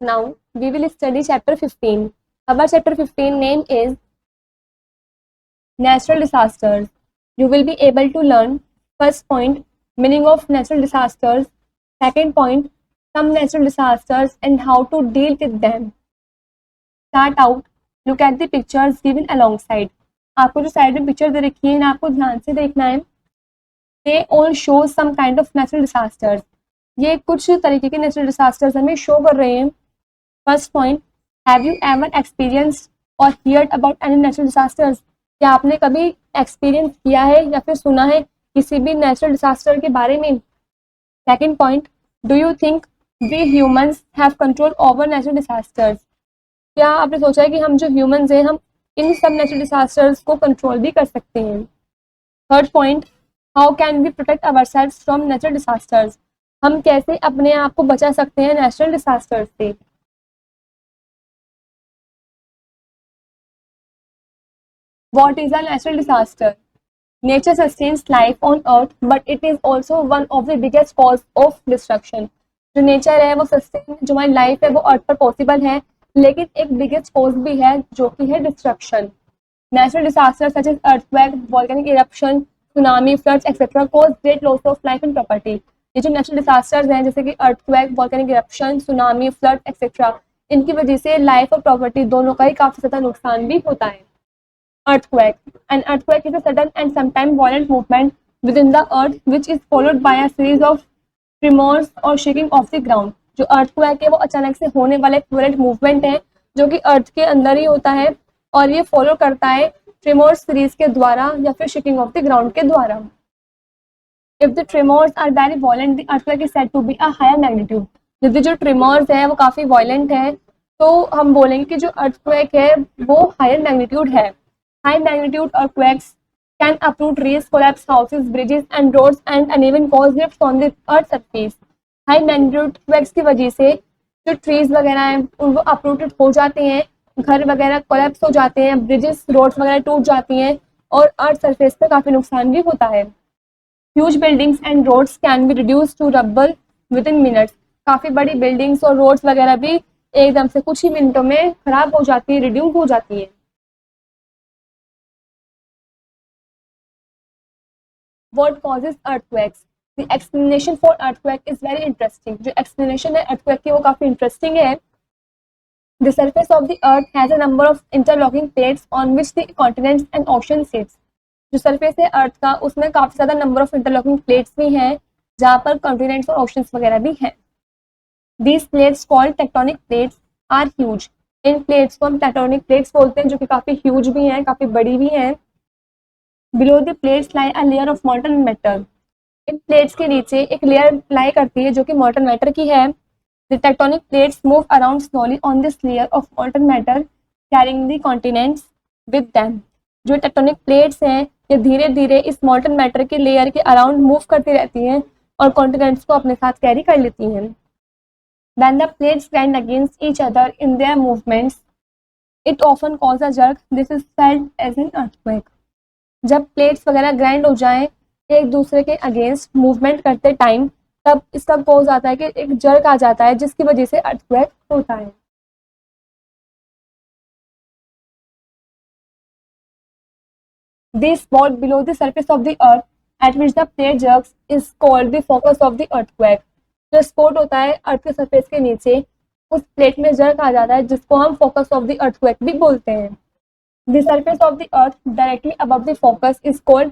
Now we will study chapter 15. Our chapter 15 name is Natural Disasters. You will be able to learn first point meaning of natural disasters, second point some natural disasters and how to deal with them. Start out. Look at the pictures given alongside. आपको जो side में picture दे रखी है आपको ध्यान से देखना है. They all show some kind of natural disasters. ये कुछ तरीके के नेचुरल डिसास्टर्स हमें शो कर रहे हैं. First point, have you ever experienced और heard about any natural disasters? क्या आपने कभी एक्सपीरियंस किया है या फिर सुना है किसी भी नेचुरल डिसास्टर के बारे में? Second point, do you think we humans have control over natural disasters? क्या आपने सोचा है कि हम जो ह्यूमंस हैं हम इन सब नेचुरल डिसास्टर्स को कंट्रोल भी कर सकते हैं? Third point, how can we protect ourselves from natural disasters? हम कैसे अपने आप को बचा सकते हैं नेचुरल डिसास्टर से? What is a natural disaster? Nature sustains life on earth, but it is also one of the biggest cause of destruction. जो नेचर है वो सस्टेन, जो हमारी लाइफ है वो अर्थ पर पॉसिबल है, लेकिन एक बिगेस्ट कॉज भी है जो कि है destruction. Natural disaster such as earthquake, volcanic eruption, tsunami, floods etcetera cause great loss of life and property. ये जो नेचुरल डिसास्टर्स हैं जैसे कि earthquake, volcanic eruption, tsunami, flood etcetera, इनकी वजह से लाइफ और प्रॉपर्टी दोनों का ही काफी ज्यादा नुकसान भी होता है. Earthquake. An earthquake is a sudden and sometimes violent movement within the earth which is followed by a series of tremors or shaking of the ground. जो earthquake है वो अचानक से होने वाला एक violent movement है जो कि अर्थ के अंदर ही होता है और ये फॉलो करता है tremors सीरीज के द्वारा या फिर shaking of the ground के द्वारा. If the tremors are very violent, the earthquake is said to be a higher magnitude. यदि जो tremors है वो काफी violent है तो हम बोलेंगे कि जो earthquake है वो higher magnitude है. High magnitude earthquakes can uproot trees, collapse houses, bridges and roads and even cause rifts on the earth's surface. High magnitude earthquakes की वजह से जो trees वगैरह हैं वो uprooted हो जाते हैं, घर वगैरह collapse हो जाते हैं, bridges, roads वगैरह टूट जाती हैं और earth surface पे काफी नुकसान भी होता है. Huge buildings and roads can be reduced to rubble within minutes. काफी बड़ी buildings और roads वगैरह भी एकदम से कुछ ही मिनटों में खराब हो जाती है, reduce हो जाती है. What causes earthquakes? The explanation for earthquake is very interesting. जो explanation है earthquake की वो काफी interesting है. The surface of the earth has a number of interlocking plates on which the continents and oceans sits. जो surface है earth का उसमें काफी ज़्यादा number of interlocking plates भी हैं जहाँ पर continents और oceans वगैरह भी हैं. These plates called tectonic plates are huge. In plates को हम tectonic plates बोलते हैं जो कि काफी huge भी हैं, काफी बड़ी भी हैं. Below the plates lie a layer of molten metal. In plates के नीचे एक लेयर लाई करती है जो कि molten matter की है. The tectonic plates move around slowly on this layer of molten matter, carrying the continents with them. जो tectonic plates हैं ये धीरे धीरे इस molten matter के लेयर के अराउंड मूव करती रहती हैं और कॉन्टिनेंट्स को अपने साथ कैरी कर लेती हैं. When the plates grind against each other in their movements, it often causes a jerk. This is felt as an earthquake. जब प्लेट्स वगैरह ग्राइंड हो जाएं एक दूसरे के अगेंस्ट मूवमेंट करते टाइम तब इसका कॉज आता है कि एक जर्क आ जाता है जिसकी वजह से अर्थक्वेक होता है. This spot below the surface of the earth at which the plate jerks is called the focus of the earthquake. जो स्पॉट होता है अर्थ के सरफेस के नीचे उस प्लेट में जर्क आ जाता है जिसको हम फोकस ऑफ द अर्थक्वेक भी बोलते हैं. The surface of the earth directly above the focus is called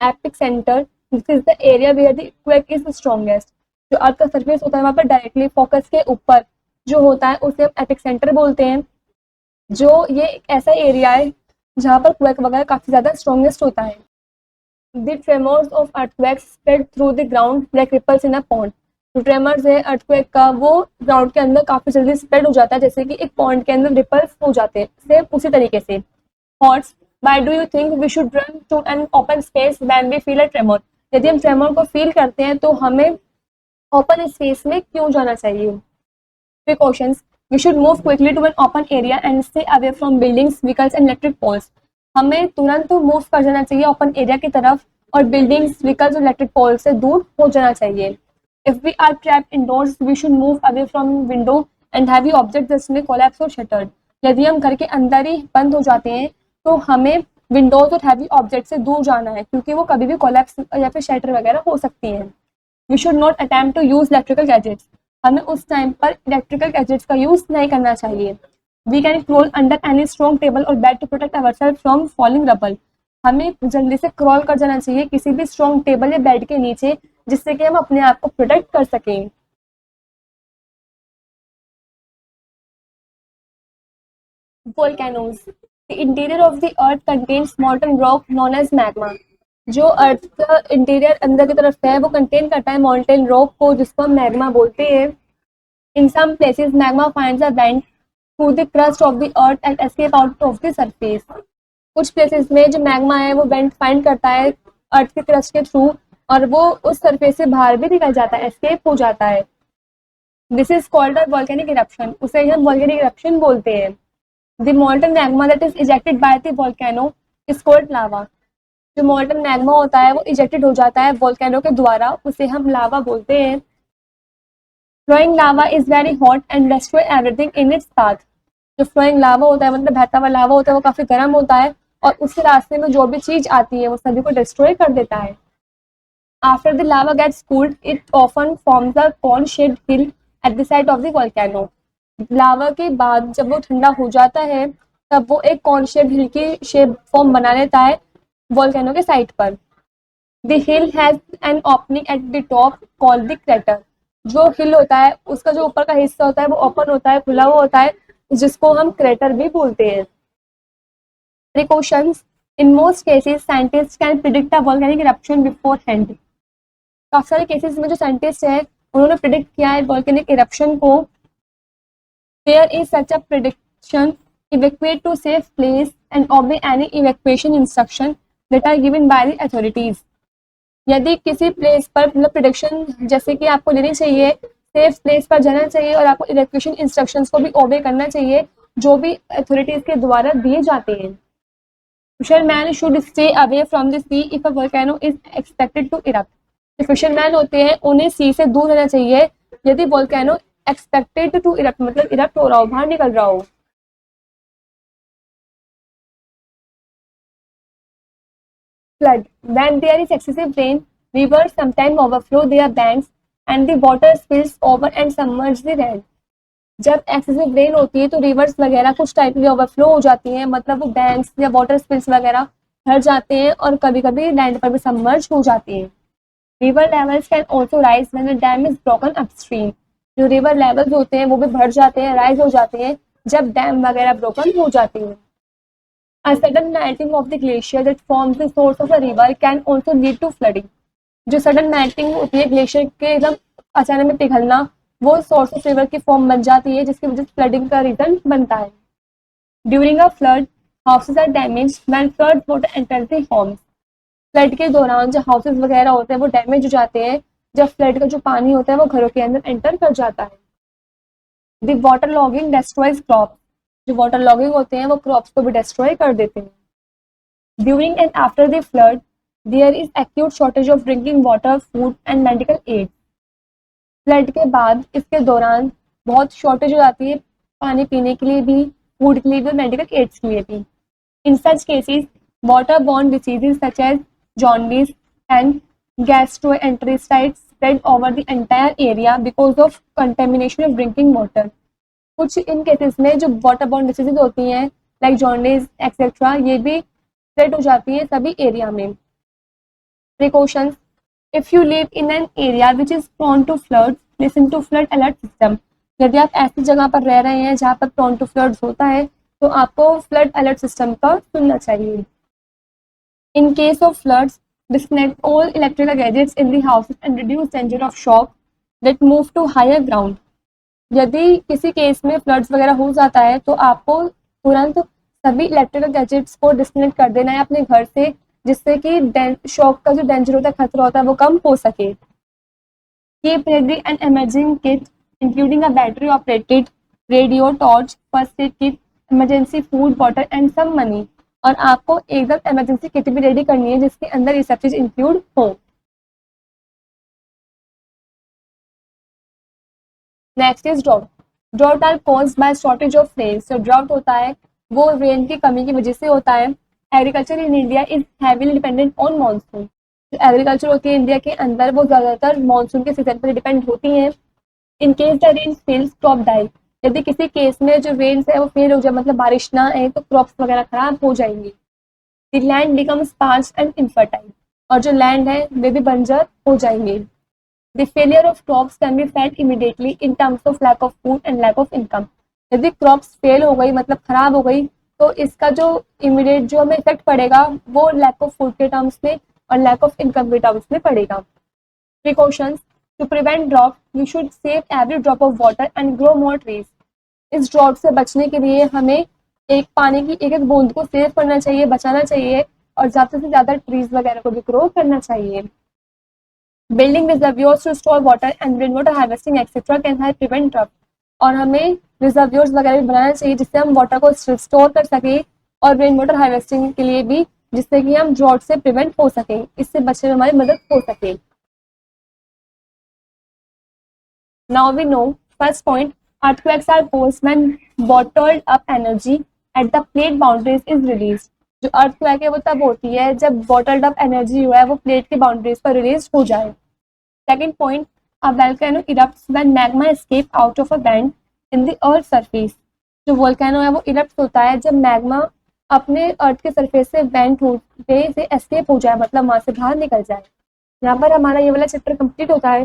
epicenter. This is the area where the quake is strongest. जो अर्थ का सरफेस होता है वहाँ पर डायरेक्टली फोकस के ऊपर जो होता है उसे हम एपिसेंटर बोलते हैं. जो ये एक ऐसा एरिया है जहाँ पर क्वेक वगैरह काफी ज्यादा स्ट्रॉन्गेस्ट होता है. The tremors of earthquakes spread through the ground like ripples in a pond. जो ट्रेमर्स है अर्थक्वेक का वो ग्राउंड के अंदर काफी जल्दी स्प्रेड हो जाता है जैसे कि एक पॉन्ड के अंदर रिपल्स हो जाते हैं. सेम उसी तरीके से. Thoughts. Why do you think we should run to an open space when we feel a tremor? यदि हम ट्रेमर को फील करते हैं तो हमें ओपन स्पेस में क्यों जाना चाहिए? Precautions. We should move quickly to an open area and stay away from buildings, vehicles and electric poles. हमें तुरंत मूव कर जाना चाहिए ओपन एरिया की तरफ और बिल्डिंग्स, व्हीकल्स और इलेक्ट्रिक पोल से दूर हो जाना चाहिए. If we are trapped indoors, we should move away from window and heavy object जिसमें कोलैप्स और शटर्ड। यदि हम घर के अंदर ही बंद हो जाते हैं तो हमें विंडोज और हैवी ऑब्जेक्ट से दूर जाना है, क्योंकि वो कभी भी कोलैप्स या फिर शटर वगैरह हो सकती हैं। We should not attempt to use electrical gadgets. हमें उस टाइम पर इलेक्ट्रिकल गैजेट्स का यूज नहीं करना चाहिए। We can crawl under any strong table और bed to protect ourselves from falling rubble. हमें जल्दी से क्रॉल कर जाना चाहिए किसी भी स्ट्रॉन्ग टेबल या बेड के नीचे, जिससे कि हम अपने आप को प्रोटेक्ट कर सकें। Volcanoes. The interior of the earth contains molten rock known as magma. जो अर्थ का इंटीरियर अंदर की तरफ है वो कंटेन करता है मॉल्टेन रॉक को, जिसको हम मैग्मा बोलते हैं। In some places magma finds a vent through the crust of the earth and escape out of the surface. कुछ प्लेसेस में जो मैग्मा है वो वेंट फाइंड करता है अर्थ के क्रस्ट के थ्रू, और वो उस सरफेस से बाहर भी निकल जाता है, एस्केप हो जाता है। This is called a volcanic eruption. उसे हम वॉल्केनिक इरप्शन बोलते हैं। The molten magma that is ejected by the volcano is called lava. जो molten magma होता है वो ejected हो जाता है volcano के द्वारा, उसे हम लावा बोलते हैं। Flowing lava is very hot and destroy everything in its path. जो flowing lava होता है मतलब बहता हुआ लावा होता है वो काफी गर्म होता है और उसके रास्ते में जो भी चीज आती है वो सभी को डिस्ट्रॉय कर देता है। After the lava gets cooled, it often forms a cone-shaped hill at the side of the volcano. लावा के बाद जब वो ठंडा हो जाता है तब वो एक कॉर्न शेप हिल की शेप फॉर्म बना लेता है वोल्केनो के साइड पर। The hill has an opening at the top called the crater. जो हिल होता है उसका जो ऊपर का हिस्सा होता है वो ओपन होता है, खुला हुआ होता है, जिसको हम क्रेटर भी बोलते हैं। Precautions. In most cases scientist can predict a volcanic eruption before hand. काफी सारे केसेस में जो साइंटिस्ट है उन्होंने प्रिडिक्ट किया है वोल्केनिक इरप्शन को। There is such a prediction, evacuate to safe place and obey any evacuation instruction that are given by the authorities. यदि किसी प्लेस पर मतलब प्रिडिक्शन जैसे कि आपको लेनी चाहिए, सेफ प्लेस पर जाना चाहिए और आपको इवैक्यूएशन इंस्ट्रक्शंस को भी ओबे करना चाहिए जो भी अथॉरिटीज के द्वारा दिए जाते हैं। Fisherman should stay away from the sea if a volcano is expected to erupt. जो फिशरमैन होते हैं उन्हें सी से दूर रहना चाहिए यदि वोल्केनो एक्सपेक्टेड टू इरप्ट मतलब इरप्ट हो रहा हो, बाहर निकल रहा हो। Flood. When there is excessive rain, rivers sometimes overflow their banks and the water spills over and submerge the land. जब एक्सेसिव रेन होती है तो रिवर्स वगैरह कुछ टाइप की ओवरफ्लो हो जाती हैं, मतलब वो बैंक्स या वाटर स्पिल्स वगैरह भर जाते हैं और कभी कभी लैंड पर भी सबमर्ज हो जाते हैं। River levels can also rise when the dam is broken upstream. जो रिवर लेवल्स होते हैं वो भी बढ़ जाते हैं, राइज हो जाते हैं जब डैम वगैरह ब्रोकन हो जाती है। A sudden melting of the glacier that forms the source of a river can also lead to flooding. जो सडन मेल्टिंग होती है ग्लेशियर के एकदम अचानक में पिघलना, वो सोर्स ऑफ रिवर की फॉर्म बन जाती है जिसकी वजह से फ्लडिंग का रीजन बनता है। During a flood houses are damage when flood water enters the homes. Flood के दौरान जो हाउसेज वगैरह होते हैं वो डैमेज हो जाते हैं जब फ्लड का जो पानी होता है वो घरों के अंदर एंटर कर जाता है। The water logging destroys crops. जो वाटर लॉगिंग होते हैं वो क्रॉप्स को भी डिस्ट्रॉय कर देते हैं। During and after the flood there is acute shortage of drinking water, food and medical aid. Flood के बाद इसके दौरान बहुत शॉर्टेज हो जाती है पानी पीने के लिए भी, फूड के लिए भी और मेडिकल एड्स के लिए भी। In such cases water borne diseases such as jaundice and gastroenteritis spread over the entire area because of contamination of drinking water. कुछ इन केसेस में जो वाटर बॉर्न डिसीजेज होती हैं लाइक जॉन्डिस एक्सेट्रा, ये भी स्प्रेड हो जाती है सभी एरिया में। Precautions. If you live in an area which is prone to floods, listen to flood alert system. यदि आप ऐसी जगह पर रह रहे हैं जहाँ पर prone to floods होता है तो आपको flood alert system का सुनना चाहिए। In case of floods, disconnect all electrical gadgets in the house and reduce danger of shock that move to higher ground. यदि किसी केस में फ्लड्स वगैरह हो जाता है तो आपको तुरंत सभी इलेक्ट्रिकल गैजेट्स को डिस्कनेक्ट कर देना है अपने घर से, जिससे कि शॉक का जो डेंजर होता है, खतरा होता है, वो कम हो सके। Keep ready an emerging kit including a battery operated radio, torch, first aid kit, emergency food, water and some money. और आपको एकदम इमरजेंसी किट भी रेडी करनी है जिसके अंदर ये सब चीज इंक्लूड हो। Next is drop. Drought are cause by shortage of rain. जो ड्रॉट होता है वो रेन की कमी की वजह से होता है। Agriculture in India is heavily dependent on monsoon. जो एग्रीकल्चर होती है इंडिया के अंदर वो ज़्यादातर मानसून के सीजन पर डिपेंड होती है। In case the rain fails crop die. यदि किसी केस में जो रेन है वो फेल हो जाए, मतलब बारिश ना आए, तो क्रॉप्स वगैरह खराब हो जाएंगी। The land becomes parch and infertile. और जो लैंड है वे भी बंजर हो जाएंगे। The failure of crops can be felt immediately in terms of lack of food and lack of income. यदि क्रॉप्स फेल हो गई, मतलब खराब हो गई, तो इसका जो इमीडिएट जो हमें इफेक्ट पड़ेगा वो लैक ऑफ फूड के टर्म्स में और लैक ऑफ इनकम के टर्म्स में पड़ेगा। Precautions to prevent drought we should save every drop of water and grow more trees. इस ड्रॉट से बचने के लिए हमें एक पानी की एक एक बूंद को सेव करना चाहिए, बचाना चाहिए और ज़्यादा से ज़्यादा ट्रीज वगैरह को भी ग्रो करना चाहिए। Building reservoirs to store water and rain water harvesting etcetera can help prevent drought. और हमें रिजर्वियर्स वगैरह भी बनाना चाहिए जिससे हम वाटर को स्टोर कर सकें और रेन वाटर हार्वेस्टिंग के लिए भी, जिससे कि हम ड्रॉट से प्रिवेंट हो सकें, इससे बचने में हमारी मदद हो सके। Now we know, first point, earthquakes are caused when bottled up energy at the plate boundaries is released। जो earthquake है वो तब होती है जब bottled up energy जो है वो प्लेट के बाउंड्रीज पर रिलीज हो जाए। Second point, a volcano erupts when magma escape out of a vent in the earth surface। जो वोल्केनो है वो इरप्ट होता है जब मैग्मा अपने अर्थ के सरफेस से वेंट होते से एस्केप हो जाए, मतलब वहां से बाहर निकल जाए। यहाँ पर हमारा ये वाला चैप्टर कंप्लीट होता है।